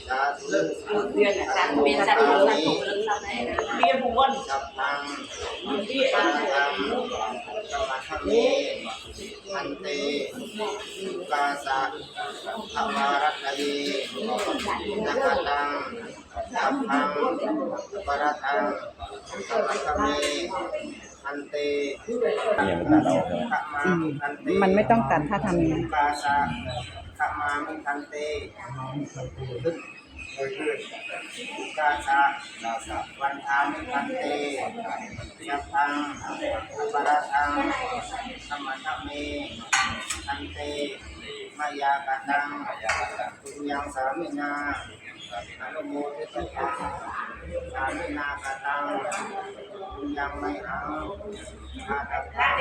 สาธุ เดือนสามเป็นสามถูกสามถูกเรื่องเราไหนเรียนบุญวัน สัพพัง ที่ ปะระทังกมัทเมอันเตสุกาสะภวารัตเยนะกตังสัพพังปะระทังกมัทเมอันเต เนี่ยมันตัดออกเลย ขมามิคันเต มันไม่ต้องตัดถ้าทำอย่างนี้ สุกาสะขมามิคันเตสุกาสะวันทามิคันเตสัพพังปะระทังสมัทเมคันเตมายากตังปุญญังสามินาอนุโมทิตังสามินากตังปุญญังไมหังอาตัตตัง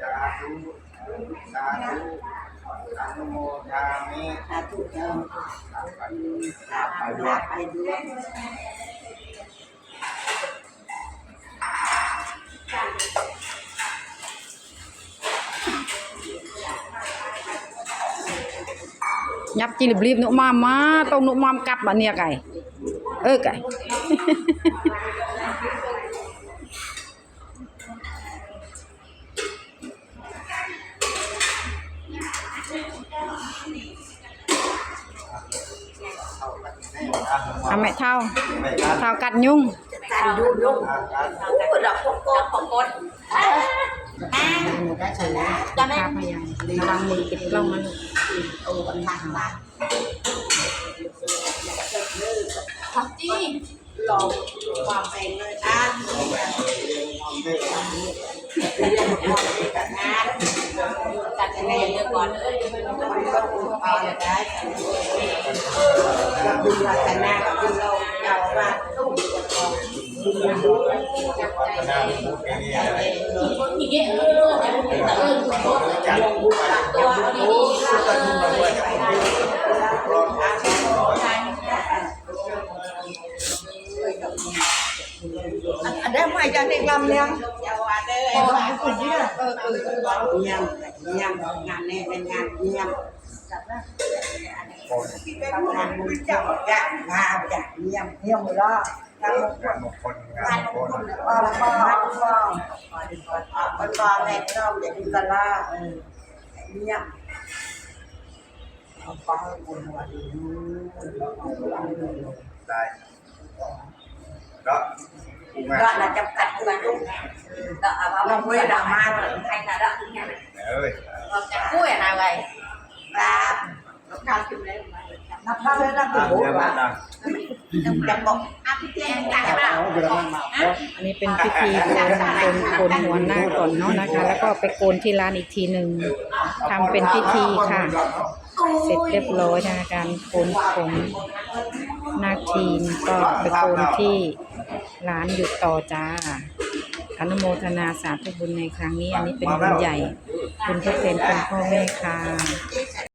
สาธุสาธุอนุโมทามิ สาธุเดิมไปด้วย nhập chi lập liệp nữa mà tông nữa mam cặp bạn nè cái cái ทำไมเท่ากัดยุ่ง การดูลูกผู้ดอกพกโกดพกโกดจะไม่ ภาพพยางระวังมือติดกล้องมัน โอ้กันทางบ้านทักจี้หลอกความเป็นเลยอ่านเรื่องความเป็นกับงานจัดยังไงเรื่องก่อนมันก็เอาได้ดูแลกันหน้ากับเราเราว่าตู้ดูแลดูจับใจคนที่เยอะแต่คุณโคตรจะลงบุญตัวนี้อันนี้ไม่จะเด็กลำเนี่ยพอคนเยอะเยี่ยมเยี่ยมงานนี้เป็นงานเยี่ยมงานบุญเจ้าจะงานจะเยี่ยมเยี่ยมเลยละงานมงคลงานมงคลแล้วก็คนบอลแม่น้องเด็กกะลาเยี่ยมเอาไปบุญวันได้ก็là chập cạch của bạn luôn đó quê là ma hay là đó chặt cuối nào vậy và nó cao chừng đấy nó cao lên là từ bộ và chặt bột ăn cái cái nào อันนี้เป็นพิธีโกนหัวหน้าก่อนเนาะนะคะ แล้วก็ไปโกนที่ร้านอีกทีหนึ่งทำเป็นพิธีค่ะ เสร็จเรียบร้อยนะคะการโกนผมนาคีนก็ไปโกนที่ร้านอยู่ต่อจ้าอนุโมทนาสาธุบุญในครั้งนี้อันนี้เป็นบุญใหญ่บุญทดแทนคุณพ่อแม่ค่ะ